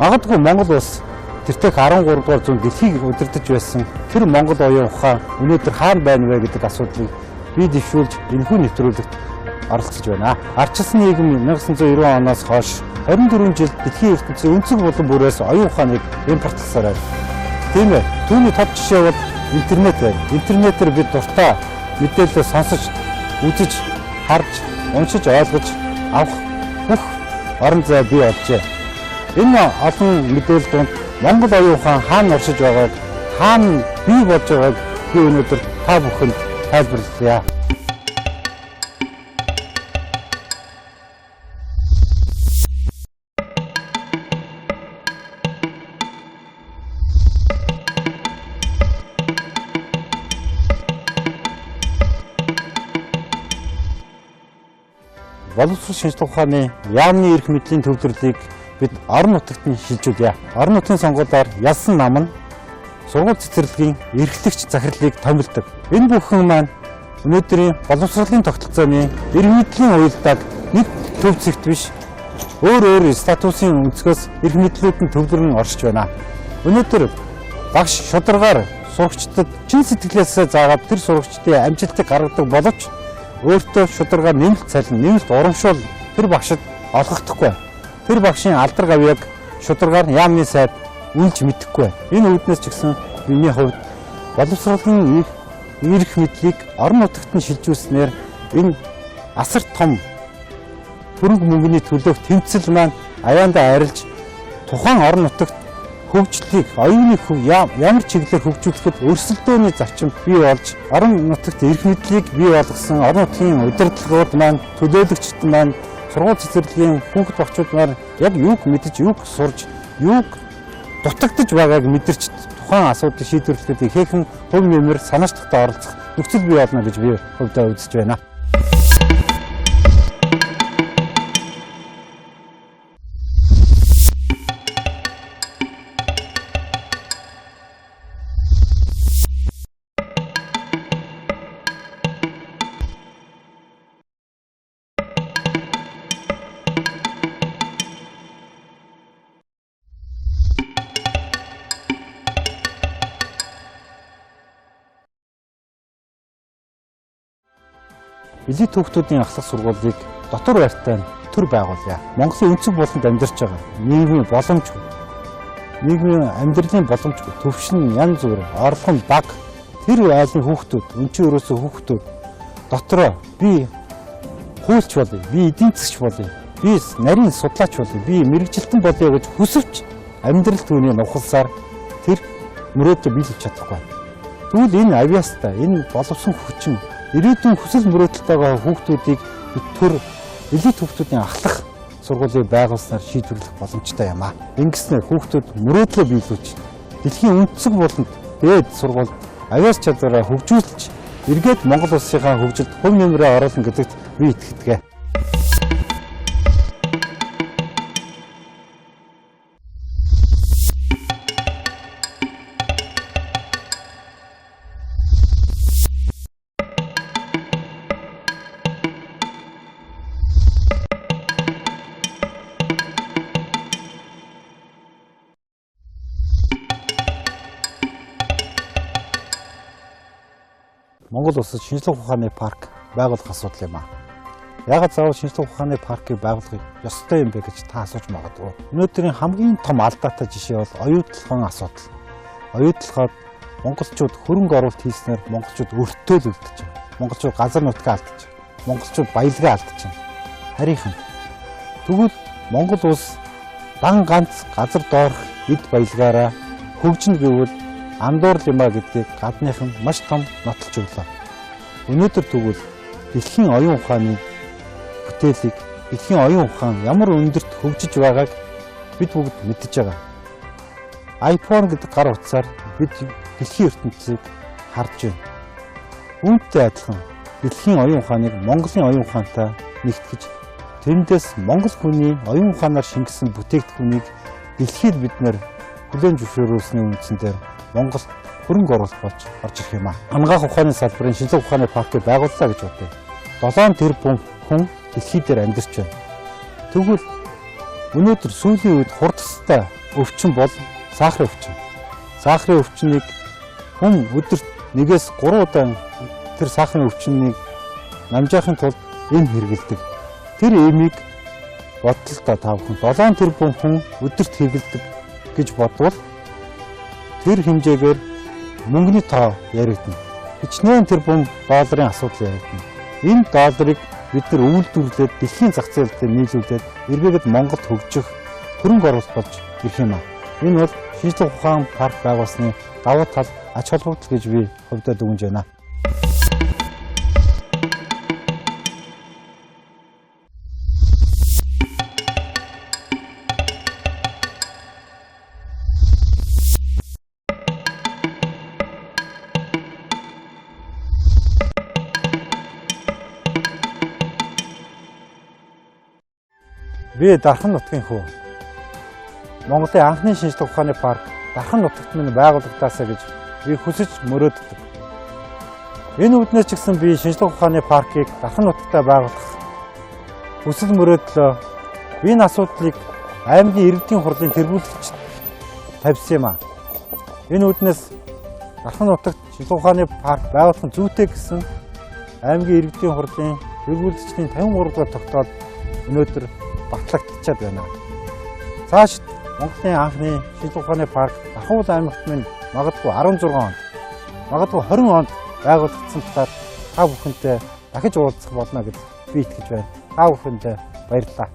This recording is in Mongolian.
Магадгүй Монгол улс тэртээ 13 дугаар зуун дэлхийг удирдах байсан тэр Монгол оюун ухаан өнөөдөр хаана байна вэ гэдэг асуудлыг бий дэвшүүлж энэхүү нэвтрүүлэгт оролцож байна. Ардчилсан нийгэм 1990 оноос хойш 24 жил дэлхийн ертөнцийн өнцөг булан бүрээс оюун ухааныг импортлсаар байна. Тийм ээ. Түүний тод жишээ бол интернет байна. Интернетээр бид дуртай мэдээлэл сонсож, үзэж, харж, уншиж, ойлгож авах бүх орон зай бий болжээ. Энэ олон мэдээлэл донд Монгол оюун ухаан хаана оршиж байгааг, хаана бий болж байгааг би өнөөдөр та бүхэнд тайлбарлая. Боловсрол шинжилгээ ухааны яамны эрх мэдлийн төвлөрлийг бид орон нутагт нь шилжүүлье. Орон нутгийн сонгуулиар ялсан нам нь сургууль цэцэрлэгийн эрхлэгч захирлыг томилдог. Энэ бүхэн маань өнөөдрийн боловсролын тогтолцооны эрх мэдлийн уялдааг нэг төв зэгт биш өөр статусын өнцгөөс эрх мэдлүүд нь төвлөрөн оршиж байна. Өнөөдөр багш шударгаар сурагчдад чин сэтгэлээсээ заагаад тэр сурагчдын амжилтыг гаргадаг боловч өөртөө шударгаар нэмэлт цалин, нэмэлт урамшуул тэр багшид олгохдохгүй. Тэр багшийн алдар гавьяаг шударгаар яамны сайд үнэлж мэдэхгүй. Энэ үүднээс ч гэсэн миний хувьд боловсролын эрх мэдлийг орон нутагт нь шилжүүлснээр энэ асар том хөрөнгө мөнгөний төлөөх тэмцэл маань аяандаа арилж тухайн орон нутагт хөгжлийг, оюуны ямар чиглэлээр хөгжүүлэхэд өрсөлдөөний зарчим бий болж орон нутагт эрх мэдлийг бий болгосон орон нутгийн удирдлагууд маань төлөөлөгчд маань сургууль цэцэрлэгийн хүүхэд багчууд маань яг юуг мэдж, юуг сурж, юуг дутагдж байгааг мэдэрч тухайн асуудлыг шийдвэрлэхэд ихээхэн хувь нэмэр санаач тогтоо оролцох нөхцөл бий болно гэж би хувьдаа үзэж байна. Элит хүүхдүүдийн ахлах сургуулийг дотор байртай төр байгуулъя. Монголын өнцөг буланд амьдарч байгаа нийгмийн боломжгүй, нийгмийн амьдралын боломжгүй төвшин янз бүр орлого нь бага тэр айлын хүүхдүүд, өнчийн өрөөсөө хүүхдүүд дотроо би хуульч болъё, би эдийн засгч болъё, би нарийн судлаач болъё, би мэрэгжилтэн болъё гэж хүсвч амьдрал түүнийг нухалсаар тэр мөрөөдөө биелүүлж чадахгүй. Тэгвэл энэ авьяастай, энэ боловсон хүчин ирээдүйн хүсэл мөрөөдөлтөйгээ хүүхдүүдийг төр элит хүүхдүүдийн ахлах сургуулийг байгуулснаар шийдвэрлэх боломжтой юм аа. Ингэснээр хүүхдүүд мөрөөдлөө биелүүлж дэлхийн өнцөг буланд дээд сургуульд авьяас чадвараа хөгжүүлж эргээд Монгол улсынхаа хөгжилд хувь нэмрээ оруулна гэдэгт би итгэдэг. Монгол улсад шинжлэх ухааны парк байгуулах асуудал юм аа. Яагаад заавал шинжлэх ухааны паркийг байгуулах ёстой юм бэ гэж та асууж магадгүй. Өнөөдрийн хамгийн том алдаатай жишээ бол оюутлахын асуудал. Оюутлахад монголчууд хөрөнгө оруулалт хийснээр монголчууд өртөө л үлдэж байна. Монголчууд газар нутгаа алдаж байна. Монголчууд баялгаа алдаж байна. Харийнхан. Тэгвэл Монгол улс дан ганц газар доорх эд баялгаараа хөгжинө гэвэл андуурл юмаа гэдгийг гадныхан маш том нотолж өглөө. Өнөөдөр тэгвэл дэлхийн оюун ухааны бүтээлийг, дэлхийн оюун ухаан ямар өндөрт хөгжиж байгааг бид бүгд мэдж байгаа. iPhone гэдэг гар утсаар бид дэлхийн ертөнцийг харж байна. Үүнтэй адилхан дэлхийн оюун ухааныг Монголын оюун ухаантай нэгтгэж, тэндээс монгол хүний оюун ухаанаар шингэсэн бүтээгдэхүүнийг дэлхийд бид нэр хүлээн зөвшөөрүүлсний үндсэн дээр Монгол хөрөнгө оруулалт болж орж ирэх юм аа. Ангаах ухааны салбарын шинжлэх ухааны паркыг байгууллаа гэж бодъё. 7 тэрбум хүн дэлхий дээр амьдарч байна. Тэгвэл өнөөдөр сүүлийн үед хурдтай өвчин бол сахарын өвчин. Сахарын өвчнийг хүн өдөрт 1-3 удаа тэр сахарын өвчнийг намжаахын тулд эм хэрэглэдэг. Тэр эмийг бодлолтой та бүхэн 7 тэрбум хүн өдөрт хэрэглэдэг гэж бодвол тэр хэмжээгээр мөнгөний тоо яригдана. Хичнээн тэрбум долларын асуудал яригдана. Энэ долларыг бид нар өвөлдвөрлээд дэлхийн зах зээл дээр нийлүүлээд эргээгээд Монголд хөгжих хөрөнгө оруулалт болж ирэх юм аа. Энэ бол шинжлэх ухаан парк байгуулсны давуу тал ач холбогдол гэж би хувьдаа дүгнэж байна. Би Дархан нутгийн хүү. Монголын анхны шинжлэх ухааны парк Дархан нутагт минь байгуулагдаасаа гэж би хүсэж мөрөөддөг. Энэ үднээс ч гэсэн би шинжлэх ухааны паркийг Дархан нутагтаа байгуулах хүсэл мөрөөдлөө энэ асуудлыг аймгийн иргэдийн хурлын тэргүүлэгчид тавьсан юм аа. Энэ үднээс Дархан нутагт шинжлэх ухааны парк байгуулах нь зүйтэй гэсэн аймгийн иргэдийн хурлын тэргүүлэгчдийн 53 дахь тогтоол өнөөдөр батлагдчихад байна. Цааш Монголын анхны шинжлэх ухааны парк Ахуул аймагт минь магадгүй 16 онд, магадгүй 20 онд байгуулагдсан талаар та бүхэнтэй дахиж уулзах болно гэж би итгэж байна. Та бүхэндээ баярлалаа.